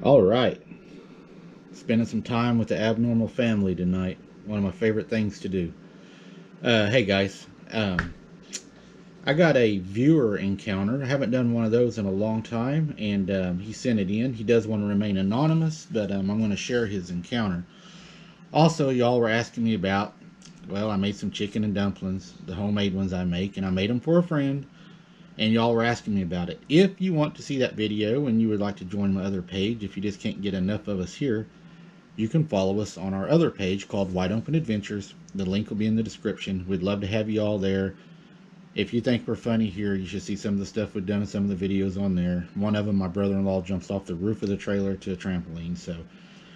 All right, spending some time with the abnormal family tonight. One of my favorite things to do. Hey guys, I got a viewer encounter. I haven't done one of those in a long time, and he sent it in. He does want to remain anonymous, but I'm going to share his encounter. Also, y'all were asking me about. Well, I made some chicken and dumplings, the homemade ones I make, and I made them for a friend. And y'all were asking me about it. If you want to see that video and you would like to join my other page, if you just can't get enough of us here, you can follow us on our other page called Wide Open Adventures. The link will be in the description. We'd love to have you all there. If you think we're funny here, you should see some of the stuff we've done in some of the videos on there. One of them, my brother-in-law jumps off the roof of the trailer to a trampoline.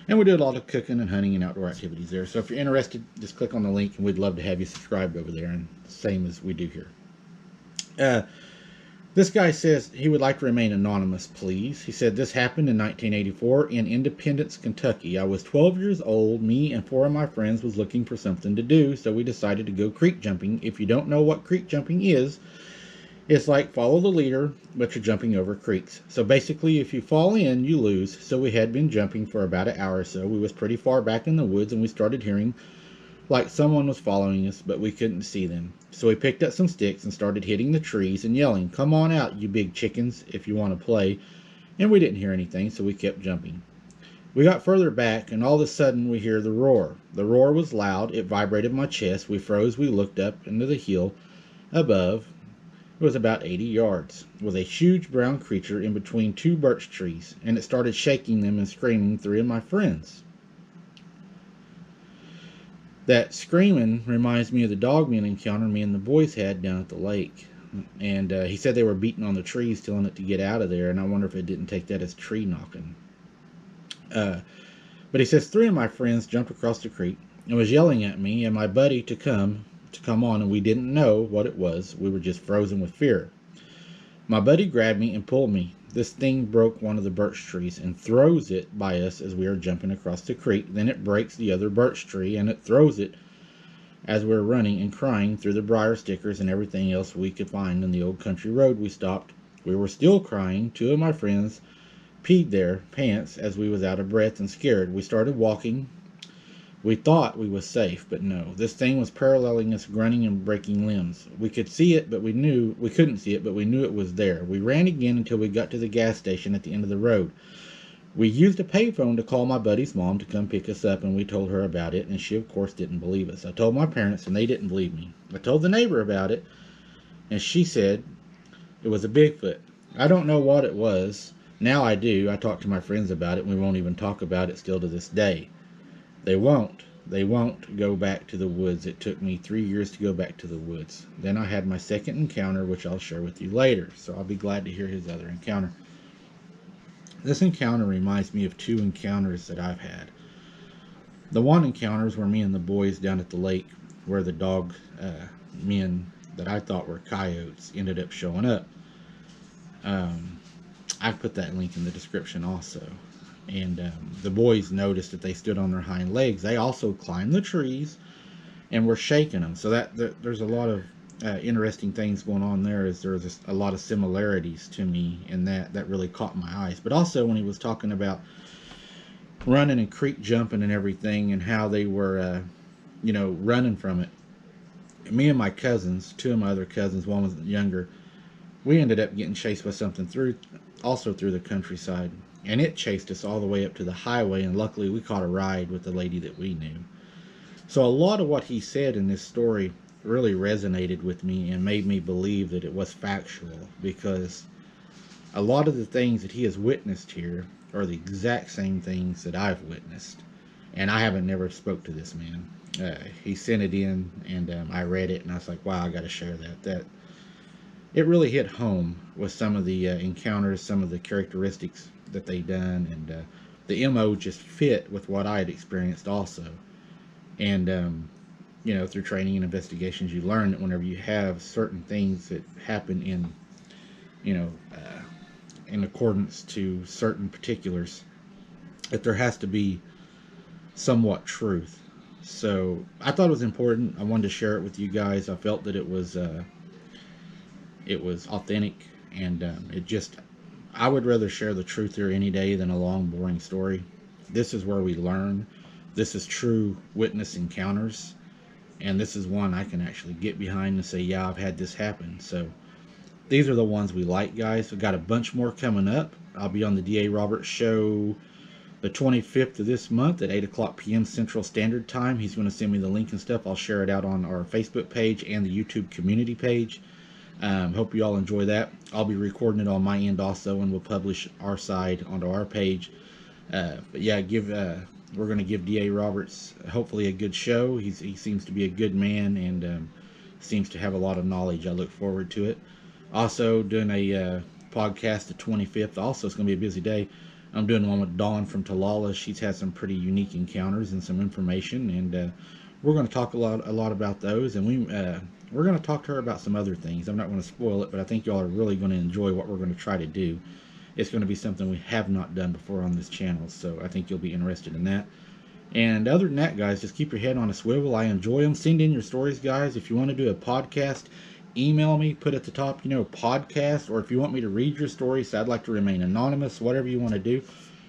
And we do a lot of cooking and hunting and outdoor activities there. So if you're interested, just click on the link, and we'd love to have you subscribed over there, and same as we do here. This guy says he would like to remain anonymous, please. He said this happened in 1984 in Independence, Kentucky. I was 12 years old. Me and 4 of my friends was looking for something to do, so we decided to go creek jumping. If you don't know what creek jumping is, it's like follow the leader, but you're jumping over creeks. So basically, if you fall in, you lose. So we had been jumping for about an hour or so. We was pretty far back in the woods, and we started hearing like someone was following us, but we couldn't see them. So we picked up some sticks and started hitting the trees and yelling, "Come on out, you big chickens, if you want to play." And we didn't hear anything, so we kept jumping. We got further back, and all of a sudden we hear the roar. The roar was loud. It vibrated my chest. We froze. We looked up into the hill above. It was about 80 yards. It was a huge brown creature in between 2 birch trees, and it started shaking them and screaming 3 of my friends. That screaming reminds me of the dogman encounter me and the boys had down at the lake. And he said they were beating on the trees, telling it to get out of there. And I wonder if it didn't take that as tree knocking. But he says 3 of my friends jumped across the creek and was yelling at me and my buddy to come on, and we didn't know what it was. We were just frozen with fear. My buddy grabbed me and pulled me. This thing broke one of the birch trees and throws it by us as we are jumping across the creek. Then it breaks the other birch tree and it throws it as we're running and crying through the briar stickers and everything else we could find in the old country road. We stopped. We were still crying. 2 of my friends peed their pants as we was out of breath and scared. We started walking. We thought we was safe, but no. This thing was paralleling us, grunting and breaking limbs. We could see it, but we couldn't see it, but we knew it was there. We ran again until we got to the gas station at the end of the road. We used a payphone to call my buddy's mom to come pick us up, and we told her about it, and she of course didn't believe us. I told my parents, and they didn't believe me. I told the neighbor about it, and she said it was a Bigfoot. I don't know what it was. Now I do. I talked to my friends about it, and we won't even talk about it still to this day. They won't. They won't go back to the woods. It took me 3 years to go back to the woods. Then I had my second encounter, which I'll share with you later. So I'll be glad to hear his other encounter. This encounter reminds me of 2 encounters that I've had. The one encounters were me and the boys down at the lake, where the dog men that I thought were coyotes ended up showing up. I put that link in the description also. And the boys noticed that they stood on their hind legs. They also climbed the trees and were shaking them. So there's a lot of interesting things going on there. There's a lot of similarities to me, and that really caught my eyes. But also when he was talking about running and creek jumping and everything, and how they were running from it. Me and my cousins, 2 of my other cousins, one was younger, we ended up getting chased by something through the countryside, and it chased us all the way up to the highway, and luckily we caught a ride with the lady that we knew. So a lot of what he said in this story really resonated with me and made me believe that it was factual, because a lot of the things that he has witnessed here are the exact same things that I've witnessed, and I haven't never spoke to this man. He sent it in, and I read it, and I was like, wow, I got to share that. It really hit home with some of the encounters, some of the characteristics that they done, and the MO just fit with what I had experienced also. And through training and investigations, you learn that whenever you have certain things that happen in accordance to certain particulars, that there has to be somewhat truth. So I thought it was important. I wanted to share it with you guys. I felt that it was authentic, and I would rather share the truth here any day than a long, boring story. This is where we learn. This is true witness encounters. And this is one I can actually get behind and say, yeah, I've had this happen. So these are the ones we like, guys. We've got a bunch more coming up. I'll be on the D.A. Roberts show the 25th of this month at 8 o'clock p.m. Central Standard Time. He's going to send me the link and stuff. I'll share it out on our Facebook page and the YouTube community page. Hope you all enjoy that. I'll be recording it on my end also, and we'll publish our side onto our page. But yeah, we're going to give D.A. Roberts hopefully a good show. He seems to be a good man, and seems to have a lot of knowledge. I look forward to it. Also doing a podcast the 25th. Also, it's going to be a busy day. I'm doing one with Dawn from Talala. She's had some pretty unique encounters and some information, and we're going to talk a lot about those. And we're going to talk to her about some other things. I'm not going to spoil it, but I think y'all are really going to enjoy what we're going to try to do. It's going to be something we have not done before on this channel, so I think you'll be interested in that. And other than that, guys, just keep your head on a swivel. I enjoy them. Send in your stories, guys. If you want to do a podcast, email me, put at the top, podcast, or if you want me to read your stories, so I'd like to remain anonymous, whatever you want to do,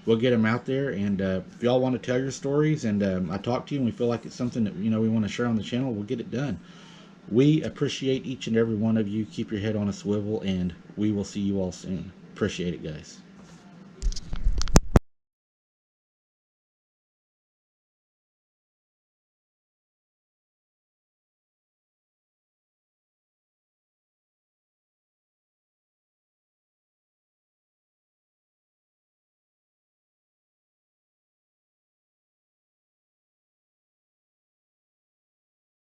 we'll get them out there. And if y'all want to tell your stories and I talk to you and we feel like it's something that we want to share on the channel, we'll get it done. We appreciate each and every one of you. Keep your head on a swivel, and we will see you all soon. Appreciate it, guys.